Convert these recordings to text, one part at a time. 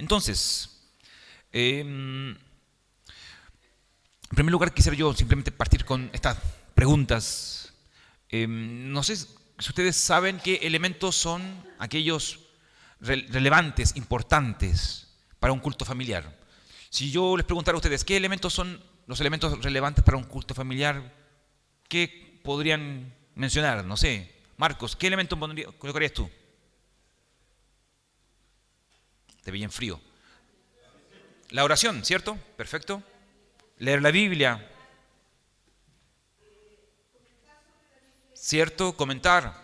Entonces, en primer lugar quisiera yo simplemente partir con estas preguntas. No sé si ustedes saben qué elementos son aquellos relevantes, importantes para un culto familiar. Si yo les preguntara a ustedes qué elementos son los elementos relevantes para un culto familiar, ¿qué podrían mencionar? No sé. Marcos, ¿qué elemento colocarías tú? Te veía en frío. La oración, ¿cierto? Perfecto. Leer la Biblia. ¿Cierto? Comentar.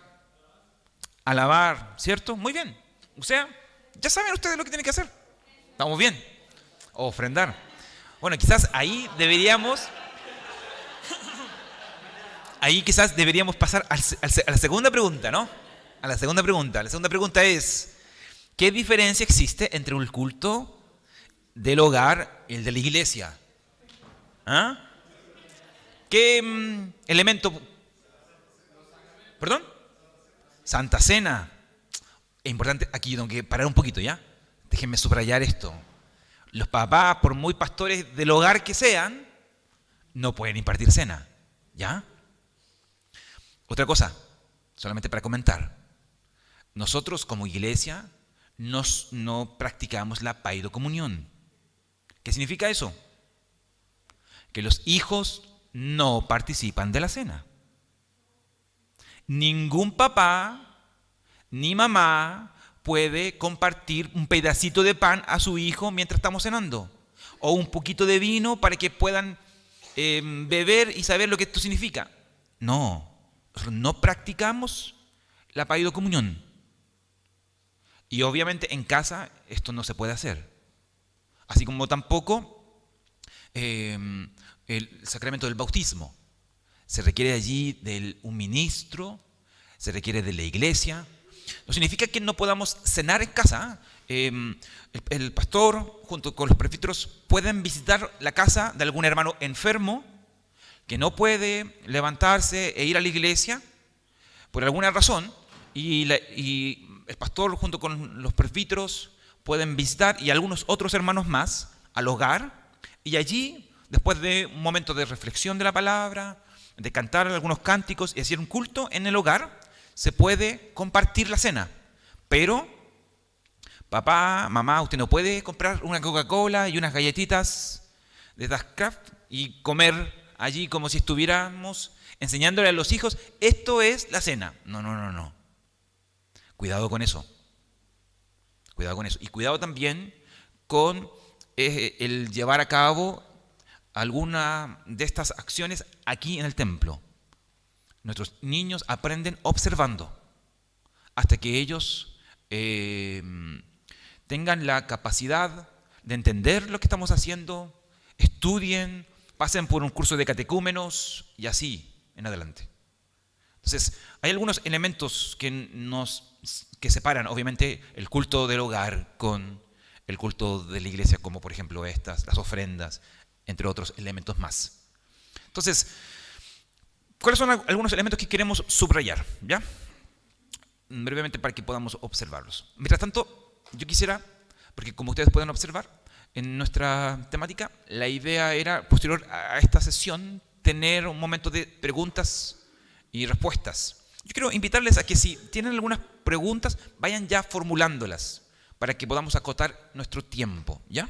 Alabar, ¿cierto? Muy bien. O sea, ya saben ustedes lo que tienen que hacer. ¿Estamos bien? Ofrendar. Bueno, quizás ahí quizás deberíamos pasar a la segunda pregunta, ¿no? A la segunda pregunta. La segunda pregunta es, ¿qué diferencia existe entre el culto del hogar y el de la iglesia? ¿Ah? ¿Qué elemento? ¿Perdón? Santa Cena. Es importante, aquí tengo que parar un poquito, ¿ya? Déjenme subrayar esto. Los papás, por muy pastores del hogar que sean, no pueden impartir cena, ¿ya? Otra cosa, solamente para comentar. Nosotros como iglesia no practicamos la paidocomunión. ¿Qué significa eso? Que los hijos no participan de la cena. Ningún papá ni mamá puede compartir un pedacito de pan a su hijo mientras estamos cenando. O un poquito de vino para que puedan beber y saber lo que esto significa. No, nosotros no practicamos la paidocomunión. Y obviamente en casa esto no se puede hacer. Así como tampoco el sacramento del bautismo. Se requiere allí de un ministro, se requiere de la iglesia. No significa que no podamos cenar en casa. El pastor junto con los presbíteros pueden visitar la casa de algún hermano enfermo que no puede levantarse e ir a la iglesia por alguna razón, y el pastor junto con los presbíteros pueden visitar y algunos otros hermanos más al hogar, y allí, después de un momento de reflexión de la palabra, de cantar algunos cánticos y hacer un culto en el hogar, se puede compartir la cena. Pero, papá, mamá, usted no puede comprar una Coca-Cola y unas galletitas de Das Kraft y comer allí como si estuviéramos enseñándole a los hijos, esto es la cena. No. Cuidado con eso. Cuidado con eso. Y cuidado también con el llevar a cabo alguna de estas acciones aquí en el templo. Nuestros niños aprenden observando hasta que ellos tengan la capacidad de entender lo que estamos haciendo, estudien, pasen por un curso de catecúmenos y así en adelante. Entonces, hay algunos elementos que separan, obviamente, el culto del hogar con el culto de la iglesia, como por ejemplo las ofrendas, entre otros elementos más. Entonces, ¿cuáles son algunos elementos que queremos subrayar? ¿Ya? Brevemente para que podamos observarlos. Mientras tanto, yo quisiera, porque como ustedes pueden observar, en nuestra temática, la idea era, posterior a esta sesión, tener un momento de preguntas y respuestas. Yo quiero invitarles a que si tienen algunas preguntas, vayan ya formulándolas para que podamos acotar nuestro tiempo, ¿ya?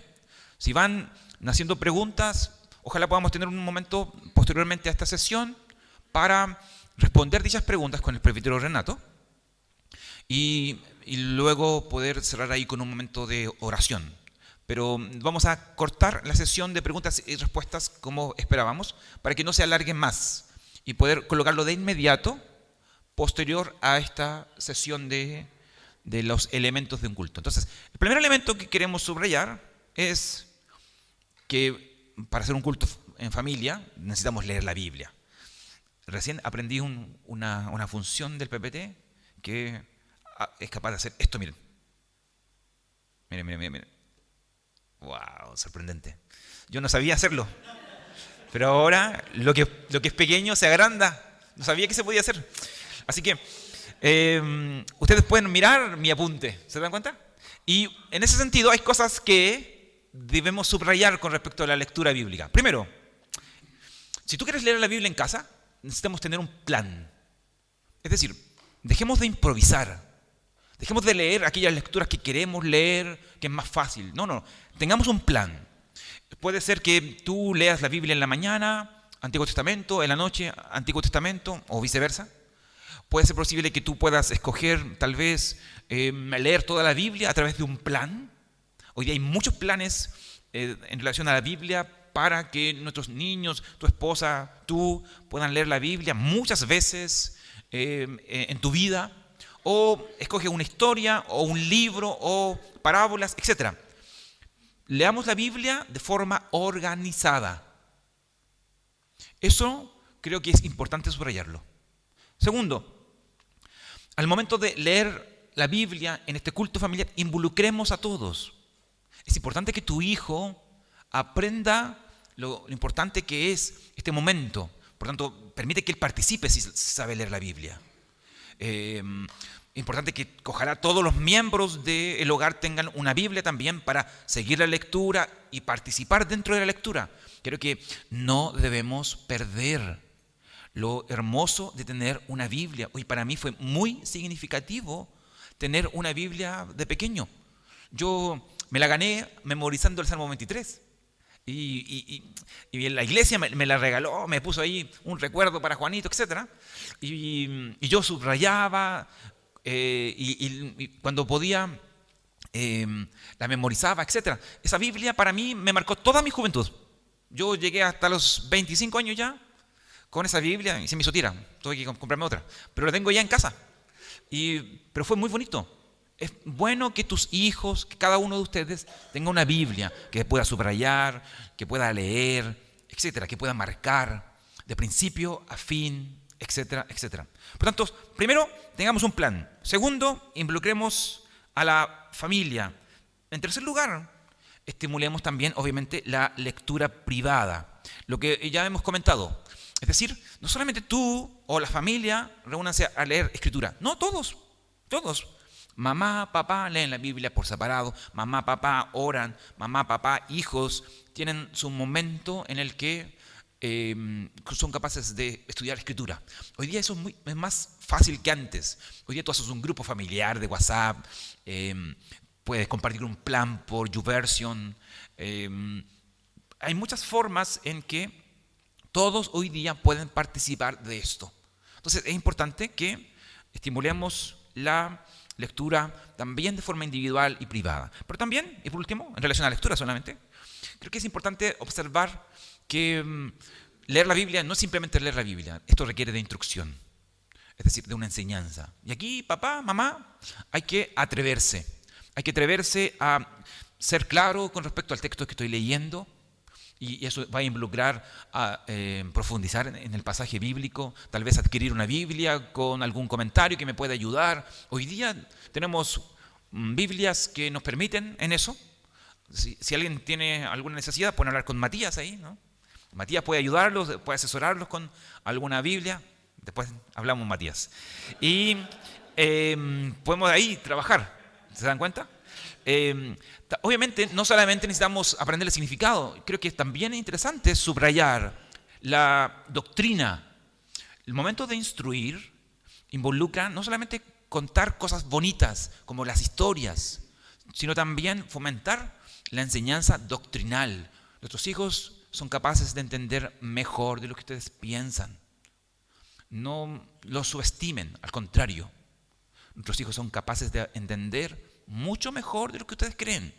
Si van haciendo preguntas, ojalá podamos tener un momento posteriormente a esta sesión para responder dichas preguntas con el presbítero Renato y luego poder cerrar ahí con un momento de oración. Pero vamos a cortar la sesión de preguntas y respuestas como esperábamos para que no se alargue más y poder colocarlo de inmediato posterior a esta sesión de los elementos de un culto. Entonces, el primer elemento que queremos subrayar es que para hacer un culto en familia necesitamos leer la Biblia. Recién aprendí una función del PPT que es capaz de hacer esto, miren. Miren. Wow, sorprendente. Yo no sabía hacerlo, pero ahora lo que es pequeño se agranda. No sabía que se podía hacer. Así que ustedes pueden mirar mi apunte, ¿se dan cuenta? Y en ese sentido hay cosas que debemos subrayar con respecto a la lectura bíblica. Primero, si tú quieres leer la Biblia en casa, necesitamos tener un plan. Es decir, dejemos de improvisar. Dejemos de leer aquellas lecturas que queremos leer, que es más fácil. No, tengamos un plan. Puede ser que tú leas la Biblia en la mañana, Antiguo Testamento, en la noche, Antiguo Testamento, o viceversa. Puede ser posible que tú puedas escoger, tal vez, leer toda la Biblia a través de un plan. Hoy día hay muchos planes en relación a la Biblia para que nuestros niños, tu esposa, tú puedan leer la Biblia muchas veces en tu vida. O escoge una historia, o un libro, o parábolas, etc. Leamos la Biblia de forma organizada. Eso creo que es importante subrayarlo. Segundo, al momento de leer la Biblia en este culto familiar, involucremos a todos. Es importante que tu hijo aprenda lo importante que es este momento. Por tanto, permite que él participe si sabe leer la Biblia. Importante que ojalá todos los miembros del hogar tengan una Biblia también para seguir la lectura y participar dentro de la lectura. Creo que no debemos perder lo hermoso de tener una Biblia. Hoy para mí fue muy significativo tener una Biblia de pequeño. Yo me la gané memorizando el Salmo 23. Y en la iglesia me la regaló, me puso ahí un recuerdo para Juanito, etc. Y yo subrayaba y cuando podía la memorizaba, etc. Esa Biblia para mí me marcó toda mi juventud. Yo llegué hasta los 25 años ya con esa Biblia y se me hizo tira. Tuve que comprarme otra, pero la tengo ya en casa. Pero fue muy bonito. Es bueno que tus hijos, que cada uno de ustedes tenga una Biblia que pueda subrayar, que pueda leer, etcétera, que pueda marcar de principio a fin, etcétera, etcétera. Por tanto, primero, tengamos un plan. Segundo, involucremos a la familia. En tercer lugar, estimulemos también, obviamente, la lectura privada. Lo que ya hemos comentado. Es decir, no solamente tú o la familia reúnanse a leer escritura. No, todos. Mamá, papá leen la Biblia por separado, mamá, papá oran, mamá, papá, hijos tienen su momento en el que son capaces de estudiar escritura. Hoy día eso es más fácil que antes. Hoy día tú haces un grupo familiar de WhatsApp, puedes compartir un plan por YouVersion. Hay muchas formas en que todos hoy día pueden participar de esto. Entonces es importante que estimulemos la lectura también de forma individual y privada. Pero también, y por último, en relación a la lectura solamente, creo que es importante observar que leer la Biblia no es simplemente leer la Biblia. Esto requiere de instrucción, es decir, de una enseñanza. Y aquí, papá, mamá, hay que atreverse. Hay que atreverse a ser claro con respecto al texto que estoy leyendo. Y eso va a involucrar a profundizar en el pasaje bíblico, tal vez adquirir una Biblia con algún comentario que me pueda ayudar. Hoy día tenemos Biblias que nos permiten en eso. Si alguien tiene alguna necesidad, pueden hablar con Matías ahí, ¿no? Matías puede ayudarlos, puede asesorarlos con alguna Biblia. Después hablamos Matías. Y podemos ahí trabajar. ¿Se dan cuenta? Obviamente no solamente necesitamos aprender el significado, creo que también es interesante subrayar la doctrina. El momento de instruir involucra no solamente contar cosas bonitas como las historias, sino también fomentar la enseñanza doctrinal. Nuestros hijos son capaces de entender mejor de lo que ustedes piensan. No los subestimen, al contrario. Nuestros hijos son capaces de entender mucho mejor de lo que ustedes creen.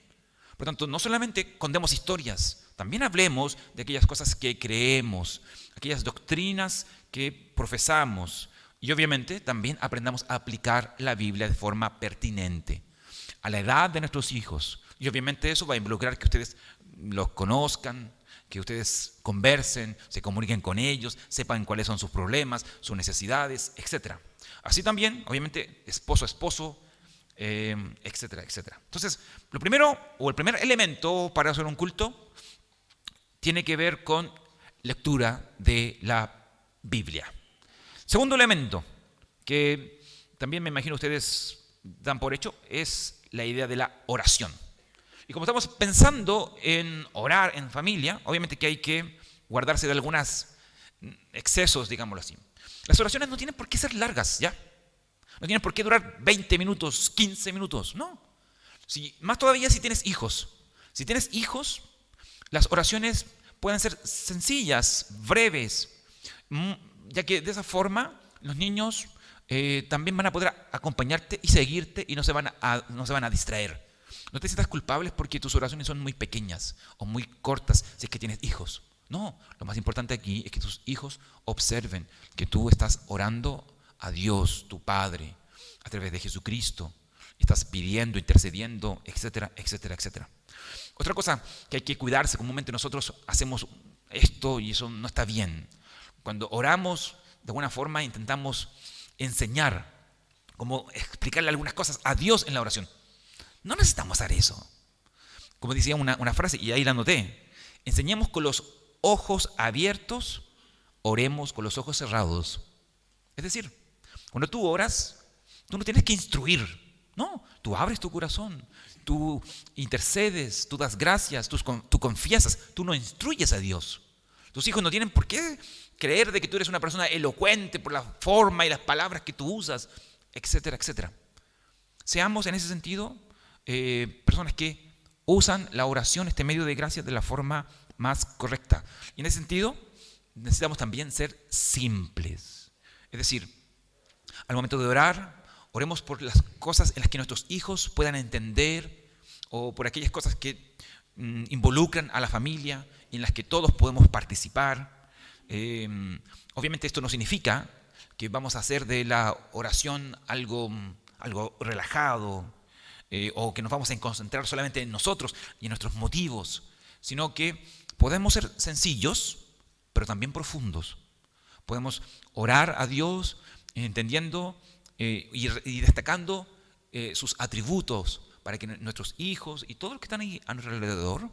Por tanto, no solamente contemos historias, también hablemos de aquellas cosas que creemos, aquellas doctrinas que profesamos. Y obviamente también aprendamos a aplicar la Biblia de forma pertinente a la edad de nuestros hijos. Y obviamente eso va a involucrar que ustedes los conozcan, que ustedes conversen, se comuniquen con ellos, sepan cuáles son sus problemas, sus necesidades, etc. Así también, obviamente, esposo a esposo, etcétera, etcétera. Entonces, lo primero, o el primer elemento para hacer un culto, tiene que ver con lectura de la Biblia. Segundo elemento, que también me imagino ustedes dan por hecho, es la idea de la oración. Y como estamos pensando en orar en familia, obviamente que hay que guardarse de algunos excesos, digámoslo así. Las oraciones no tienen por qué ser largas, ¿ya? No tienen por qué durar 20 minutos, 15 minutos, no. Más todavía si tienes hijos. Si tienes hijos, las oraciones pueden ser sencillas, breves, ya que de esa forma los niños también van a poder acompañarte y seguirte y no se van a distraer. No te sientas culpable porque tus oraciones son muy pequeñas o muy cortas si es que tienes hijos. No, lo más importante aquí es que tus hijos observen que tú estás orando a Dios, tu Padre, a través de Jesucristo. Estás pidiendo, intercediendo, etcétera, etcétera, etcétera. Otra cosa que hay que cuidarse, comúnmente nosotros hacemos esto y eso no está bien. Cuando oramos, de alguna forma intentamos enseñar, como explicarle algunas cosas a Dios en la oración. No necesitamos hacer eso. Como decía una frase, y ahí la anoté, enseñemos con los ojos abiertos, oremos con los ojos cerrados. Es decir, cuando tú oras, tú no tienes que instruir. No, tú abres tu corazón, tú intercedes, tú das gracias, tú confiesas, tú no instruyes a Dios. Tus hijos no tienen por qué creer de que tú eres una persona elocuente por la forma y las palabras que tú usas, etcétera, etcétera. Seamos en ese sentido personas que usan la oración, este medio de gracia, de la forma más correcta. Y en ese sentido, necesitamos también ser simples. Es decir, al momento de orar, oremos por las cosas en las que nuestros hijos puedan entender o por aquellas cosas que involucran a la familia y en las que todos podemos participar. Obviamente esto no significa que vamos a hacer de la oración algo relajado o que nos vamos a concentrar solamente en nosotros y en nuestros motivos, sino que podemos ser sencillos, pero también profundos. Podemos orar a Dios entendiendo y destacando sus atributos para que nuestros hijos y todos los que están ahí a nuestro alrededor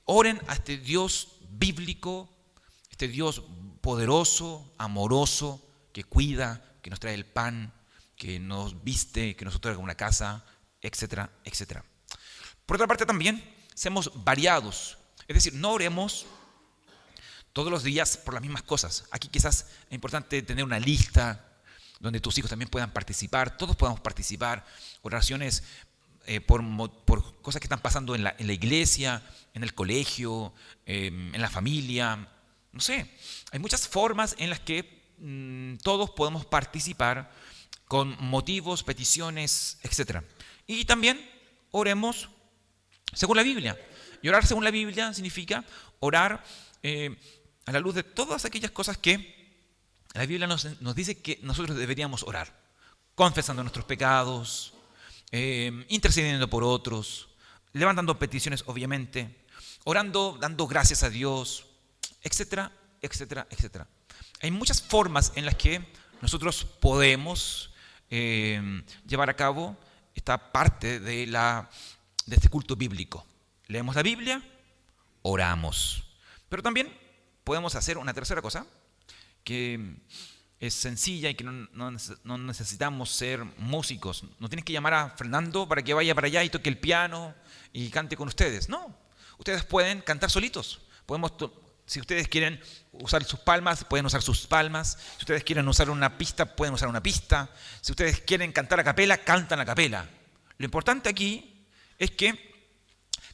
oren a este Dios bíblico, este Dios poderoso, amoroso, que cuida, que nos trae el pan, que nos viste, que nos otorga una casa, etcétera, etcétera. Por otra parte también, seamos variados. Es decir, no oremos todos los días por las mismas cosas. Aquí quizás es importante tener una lista donde tus hijos también puedan participar, todos podamos participar, oraciones por cosas que están pasando en la iglesia, en el colegio, en la familia, no sé. Hay muchas formas en las que todos podemos participar con motivos, peticiones, etc. Y también oremos según la Biblia. Y orar según la Biblia significa orar a la luz de todas aquellas cosas que la Biblia nos dice que nosotros deberíamos orar. Confesando nuestros pecados, intercediendo por otros, levantando peticiones obviamente, orando, dando gracias a Dios, etcétera, etcétera, etcétera. Hay muchas formas en las que nosotros podemos llevar a cabo esta parte de este culto bíblico. Leemos la Biblia, oramos. Pero también podemos hacer una tercera cosa, que es sencilla y que no necesitamos ser músicos. No tienes que llamar a Fernando para que vaya para allá y toque el piano y cante con ustedes. No, ustedes pueden cantar solitos. Si ustedes quieren usar sus palmas, pueden usar sus palmas. Si ustedes quieren usar una pista, pueden usar una pista. Si ustedes quieren cantar a capela, cantan a capela. Lo importante aquí es que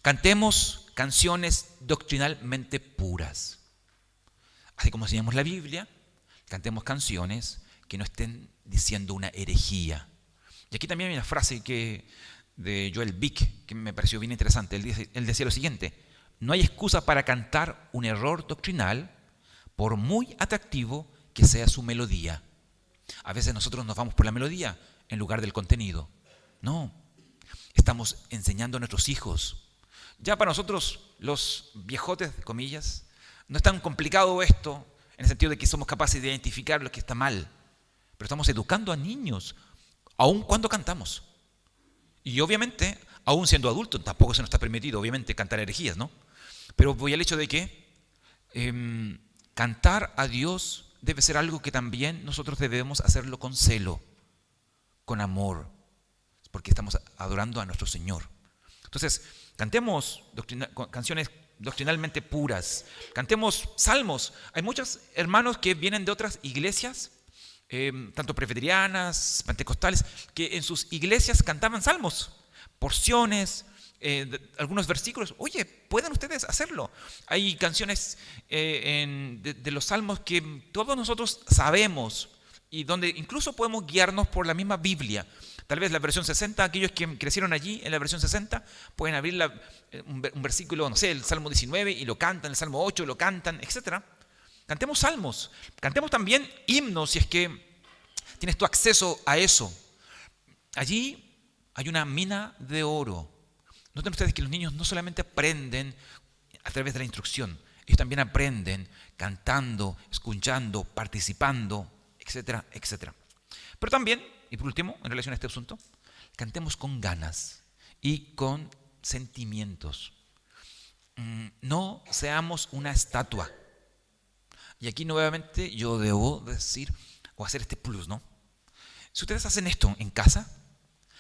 cantemos canciones doctrinalmente puras. Así como enseñamos la Biblia, cantemos canciones que no estén diciendo una herejía. Y aquí también hay una frase de Joel Bick que me pareció bien interesante. Él decía lo siguiente: no hay excusa para cantar un error doctrinal por muy atractivo que sea su melodía. A veces nosotros nos vamos por la melodía en lugar del contenido. No, estamos enseñando a nuestros hijos. Ya para nosotros, los viejotes, comillas, no es tan complicado esto, en el sentido de que somos capaces de identificar lo que está mal. Pero estamos educando a niños, aun cuando cantamos. Y obviamente, aún siendo adultos, tampoco se nos está permitido, obviamente, cantar herejías, ¿no? Pero voy al hecho de que cantar a Dios debe ser algo que también nosotros debemos hacerlo con celo. con amor, porque estamos adorando a nuestro Señor. Entonces, cantemos canciones doctrinalmente puras, cantemos salmos. Hay muchos hermanos que vienen de otras iglesias, tanto presbiterianas, pentecostales, que en sus iglesias cantaban salmos, porciones, algunos versículos. Oye, pueden ustedes hacerlo. Hay canciones de los salmos que todos nosotros sabemos y donde incluso podemos guiarnos por la misma Biblia. Tal vez la versión 60, aquellos que crecieron allí en la versión 60, pueden abrir un versículo, no sé, el Salmo 19 y lo cantan, el Salmo 8 lo cantan, etc. Cantemos salmos, cantemos también himnos si es que tienes tu acceso a eso. Allí hay una mina de oro. Noten ustedes que los niños no solamente aprenden a través de la instrucción, ellos también aprenden cantando, escuchando, participando, etcétera, etcétera. Pero también, y por último, en relación a este asunto, cantemos con ganas y con sentimientos. No seamos una estatua. Y aquí nuevamente yo debo decir o hacer este plus, ¿no? Si ustedes hacen esto en casa,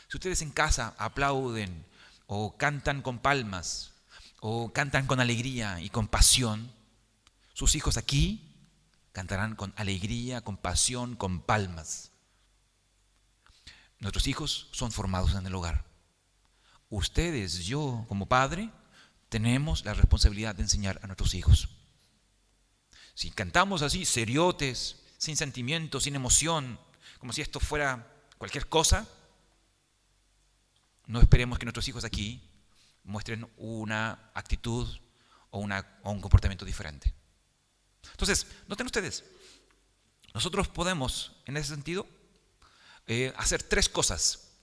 si ustedes en casa aplauden o cantan con palmas o cantan con alegría y con pasión, sus hijos aquí cantarán con alegría, con pasión, con palmas. Nuestros hijos son formados en el hogar. Ustedes, yo como padre, tenemos la responsabilidad de enseñar a nuestros hijos. Si cantamos así, seriotes, sin sentimiento, sin emoción, como si esto fuera cualquier cosa, no esperemos que nuestros hijos aquí muestren una actitud o un comportamiento diferente. Entonces, noten ustedes, nosotros podemos, en ese sentido, hacer tres cosas.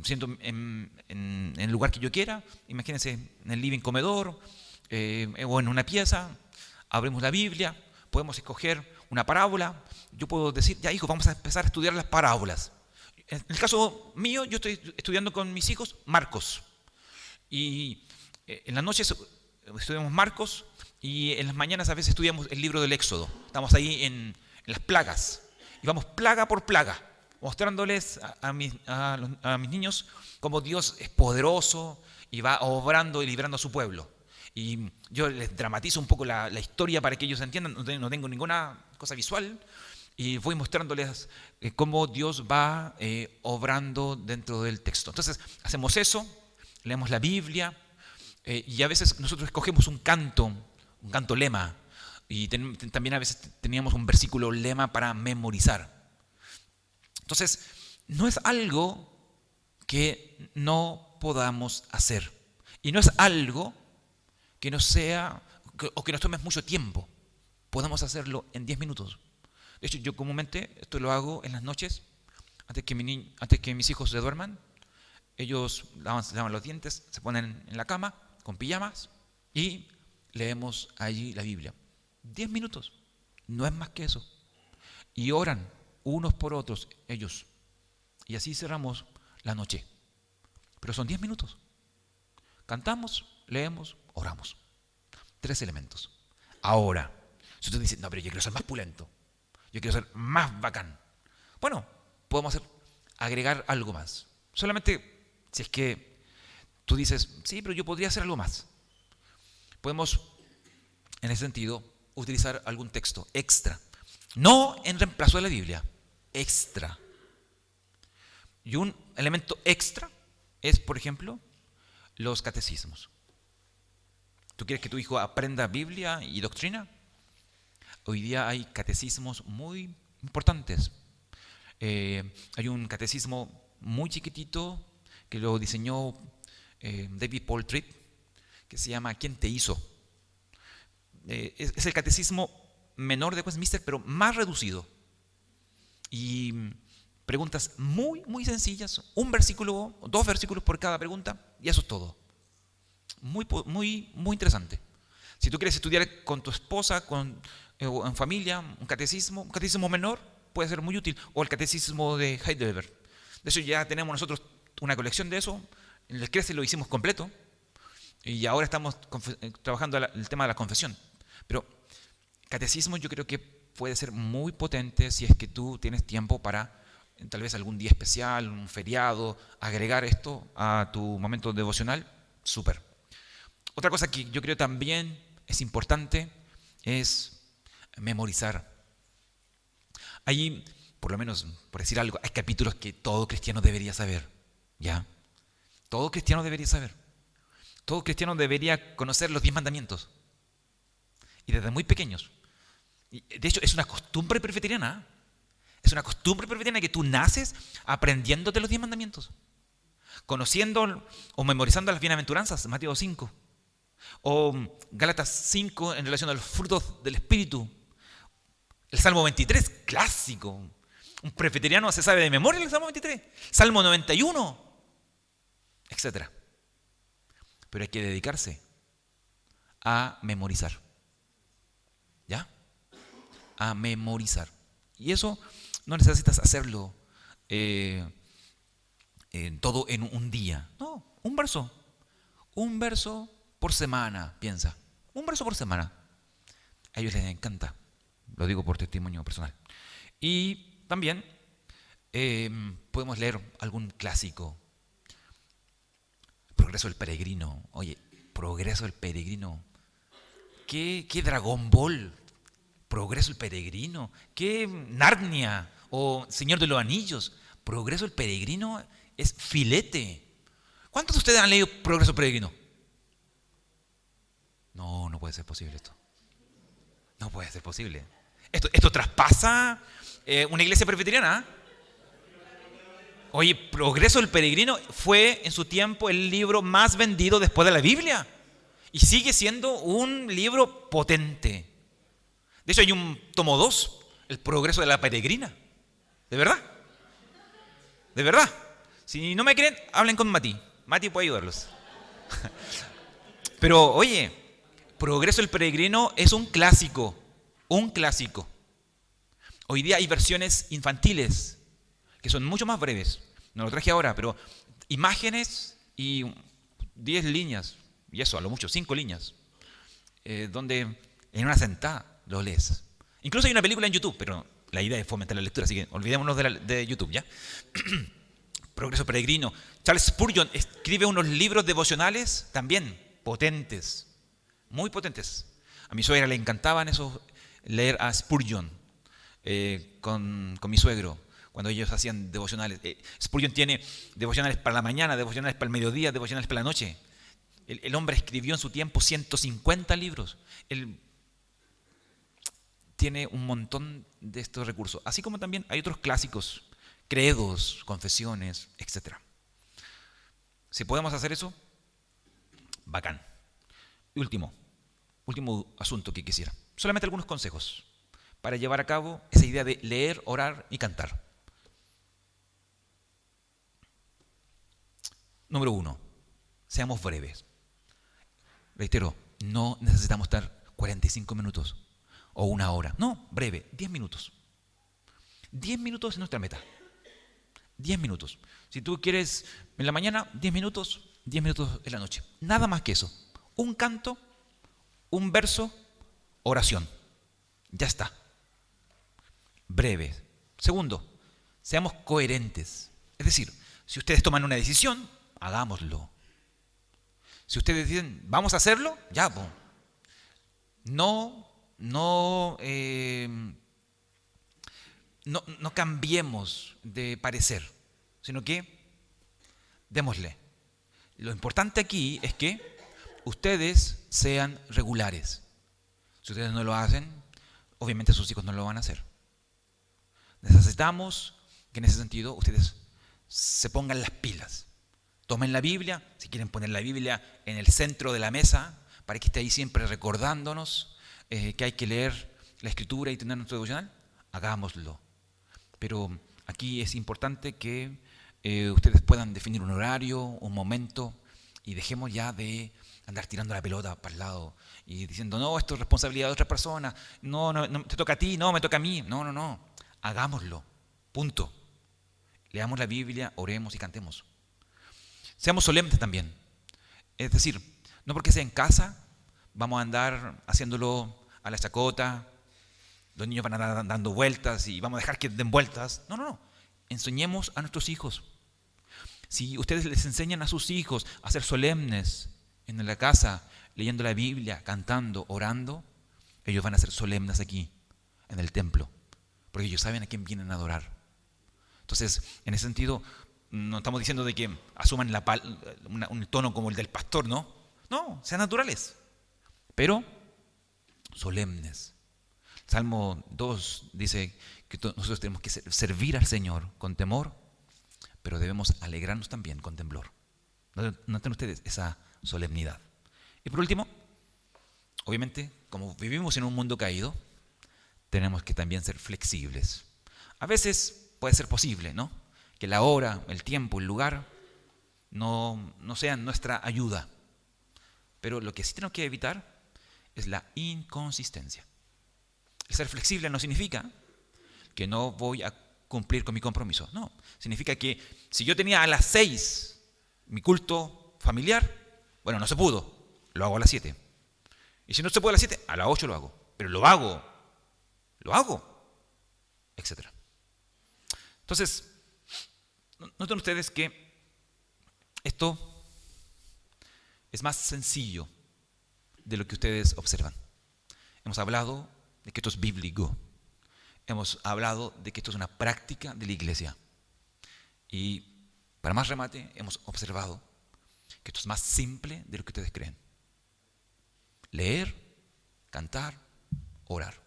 Siento en el lugar que yo quiera, imagínense en el living comedor o en una pieza, abrimos la Biblia, podemos escoger una parábola. Yo puedo decir, ya hijo, vamos a empezar a estudiar las parábolas. En el caso mío, yo estoy estudiando con mis hijos Marcos. Y en las noches estudiamos Marcos y en las mañanas a veces estudiamos el libro del Éxodo. Estamos ahí en las plagas y vamos plaga por plaga, mostrándoles a mis niños cómo Dios es poderoso y va obrando y librando a su pueblo. Y yo les dramatizo un poco la historia para que ellos entiendan, no tengo ninguna cosa visual, y voy mostrándoles cómo Dios va obrando dentro del texto. Entonces, hacemos eso, leemos la Biblia, y a veces nosotros escogemos un canto lema, y también a veces teníamos un versículo lema para memorizar. Entonces, no es algo que no podamos hacer, y no es algo que no sea, o que nos tome mucho tiempo. Podemos hacerlo en 10 minutos. De hecho, yo comúnmente esto lo hago en las noches, antes que mis hijos se duerman. Ellos se lavan los dientes, se ponen en la cama con pijamas y leemos allí la Biblia. 10 minutos, no es más que eso. Y oran unos por otros ellos. Y así cerramos la noche. Pero son 10 minutos. Cantamos, leemos, oramos. 3 elementos. Ahora, si usted dice, no, pero yo quiero ser más pulento, yo quiero ser más bacán. Bueno, podemos agregar algo más. Solamente si es que tú dices, sí, pero yo podría hacer algo más. Podemos, en ese sentido, utilizar algún texto extra. No en reemplazo de la Biblia, extra. Y un elemento extra es, por ejemplo, los catecismos. ¿Tú quieres que tu hijo aprenda Biblia y doctrina? Hoy día hay catecismos muy importantes. Hay un catecismo muy chiquitito que lo diseñó David Paul Tripp, que se llama ¿Quién te hizo? Es el catecismo menor de Westminster, pero más reducido. Y preguntas muy, muy sencillas, un versículo, 2 versículos por cada pregunta, y eso es todo. Muy, muy, muy interesante. Si tú quieres estudiar con tu esposa, o en familia, un catecismo menor puede ser muy útil, o el catecismo de Heidelberg. De hecho, ya tenemos nosotros una colección de eso. En el CRECE lo hicimos completo y ahora estamos trabajando el tema de la confesión. Pero catecismo yo creo que puede ser muy potente si es que tú tienes tiempo para tal vez algún día especial, un feriado, agregar esto a tu momento devocional, súper. Otra cosa que yo creo también es importante es memorizar. Hay, por lo menos, por decir algo, hay capítulos que todo cristiano debería saber, ¿ya? Todo cristiano debería saber. Todo cristiano debería conocer los 10 mandamientos. Y desde muy pequeños. De hecho, es una costumbre presbiteriana. Es una costumbre presbiteriana que tú naces aprendiéndote los 10 mandamientos. Conociendo o memorizando las bienaventuranzas, Mateo 5. O Gálatas 5 en relación a los frutos del Espíritu. El Salmo 23, clásico. Un presbiteriano se sabe de memoria el Salmo 23. Salmo 91, etc. Pero hay que dedicarse a memorizar. ¿Ya? A memorizar. Y eso no necesitas hacerlo todo en un día. No, un verso. Un verso por semana, piensa. Un verso por semana. A ellos les encanta. Lo digo por testimonio personal. Y también podemos leer algún clásico. Progreso del Peregrino. Oye, Progreso del Peregrino. ¿Qué Dragon Ball? Progreso del Peregrino. ¿Qué Narnia? O Señor de los Anillos. Progreso del Peregrino es filete. ¿Cuántos de ustedes han leído Progreso del Peregrino? No puede ser posible esto. No puede ser posible. Esto traspasa una iglesia presbiteriana. Oye, Progreso del Peregrino fue en su tiempo el libro más vendido después de la Biblia. Y sigue siendo un libro potente. De hecho, hay un tomo 2, El Progreso de la Peregrina. ¿De verdad? ¿De verdad? Si no me creen, hablen con Mati. Mati puede ayudarlos. Pero, oye, Progreso del Peregrino es un clásico. Un clásico. Hoy día hay versiones infantiles que son mucho más breves. No lo traje ahora, pero imágenes y 10 líneas, y eso, a lo mucho, 5 líneas, donde en una sentada lo lees. Incluso hay una película en YouTube, pero la idea es fomentar la lectura, así que olvidémonos de YouTube, ¿ya? Progreso Peregrino. Charles Spurgeon escribe unos libros devocionales también potentes, muy potentes. A mi suegra le encantaban esos, leer a Spurgeon con mi suegro, cuando ellos hacían devocionales. Spurgeon tiene devocionales para la mañana, devocionales para el mediodía, devocionales para la noche. El hombre escribió en su tiempo 150 libros. Él tiene un montón de estos recursos. Así como también hay otros clásicos, credos, confesiones, etc. Si podemos hacer eso, bacán. Y último asunto que quisiera. Solamente algunos consejos para llevar a cabo esa idea de leer, orar y cantar. Número 1, seamos breves. Reitero, no necesitamos estar 45 minutos o una hora. No, breve, 10 minutos. 10 minutos es nuestra meta. 10 minutos. Si tú quieres en la mañana, 10 minutos en la noche. Nada más que eso. Un canto, un verso, oración. Ya está. Breve. Segundo, seamos coherentes. Es decir, si ustedes toman una decisión, hagámoslo. Si ustedes dicen, vamos a hacerlo, ya, pues. No cambiemos de parecer, sino que démosle. Lo importante aquí es que ustedes sean regulares. Si ustedes no lo hacen, obviamente sus hijos no lo van a hacer. Necesitamos que en ese sentido ustedes se pongan las pilas. Tomen la Biblia, si quieren poner la Biblia en el centro de la mesa, para que esté ahí siempre recordándonos que hay que leer la Escritura y tener nuestro devocional, hagámoslo. Pero aquí es importante que ustedes puedan definir un horario, un momento, y dejemos ya de andar tirando la pelota para el lado y diciendo, no, esto es responsabilidad de otra persona, no, te toca a ti, no, me toca a mí. No, hagámoslo, punto. Leamos la Biblia, oremos y cantemos. Seamos solemnes también. Es decir, no porque sea en casa, vamos a andar haciéndolo a la chacota, los niños van a andar dando vueltas y vamos a dejar que den vueltas. No. enseñemos a nuestros hijos. Si ustedes les enseñan a sus hijos a ser solemnes en la casa, leyendo la Biblia, cantando, orando, ellos van a ser solemnes aquí, en el templo, porque ellos saben a quién vienen a adorar. Entonces, en ese sentido, no estamos diciendo de que asuman un tono como el del pastor, ¿no? No, sean naturales, pero solemnes. Salmo 2 dice que nosotros tenemos que servir al Señor con temor, pero debemos alegrarnos también con temblor. Noten ustedes esa solemnidad. Y por último, obviamente, como vivimos en un mundo caído, tenemos que también ser flexibles. A veces puede ser posible, ¿no?, que la hora, el tiempo, el lugar no sean nuestra ayuda. Pero lo que sí tenemos que evitar es la inconsistencia. El ser flexible no significa que no voy a cumplir con mi compromiso. No, significa que si yo tenía a las 6 mi culto familiar, bueno, no se pudo, lo hago a las 7. Y si no se puede a las 7, a las 8 lo hago. Pero lo hago, etc. Entonces, noten ustedes que esto es más sencillo de lo que ustedes observan. Hemos hablado de que esto es bíblico. Hemos hablado de que esto es una práctica de la iglesia. Y para más remate, hemos observado que esto es más simple de lo que ustedes creen. Leer, cantar, orar.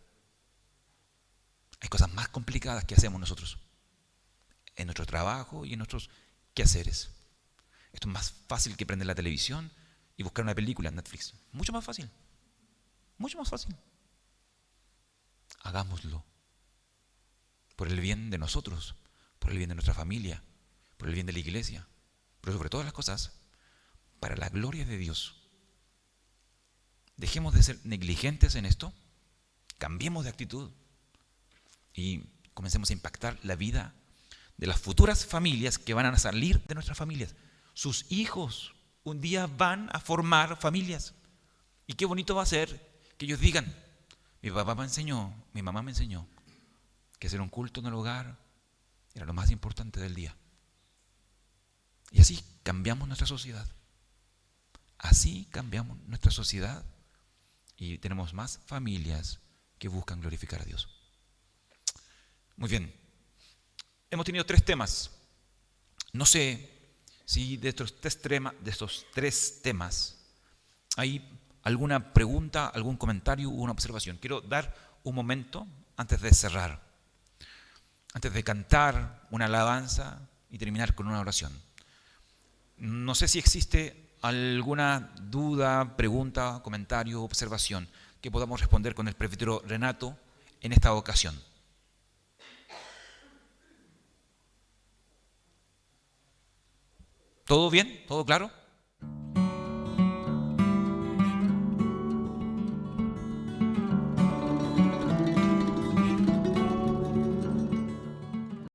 Hay cosas más complicadas que hacemos nosotros en nuestro trabajo y en nuestros quehaceres. Esto es más fácil que prender la televisión y buscar una película en Netflix. Mucho más fácil. Mucho más fácil. Hagámoslo. Por el bien de nosotros, por el bien de nuestra familia, por el bien de la iglesia, pero sobre todas las cosas, para la gloria de Dios. Dejemos de ser negligentes en esto, cambiemos de actitud y comencemos a impactar la vida de las futuras familias que van a salir de nuestras familias. Sus hijos un día van a formar familias. Y qué bonito va a ser que ellos digan: mi papá me enseñó, mi mamá me enseñó que hacer un culto en el hogar era lo más importante del día. Y así cambiamos nuestra sociedad. Así cambiamos nuestra sociedad y tenemos más familias que buscan glorificar a Dios. Muy bien. Hemos tenido 3 temas. No sé si de estos 3 temas hay alguna pregunta, algún comentario o una observación. Quiero dar un momento antes de cerrar, antes de cantar una alabanza y terminar con una oración. No sé si existe alguna duda, pregunta, comentario, observación que podamos responder con el presbítero Renato en esta ocasión. ¿Todo bien? ¿Todo claro?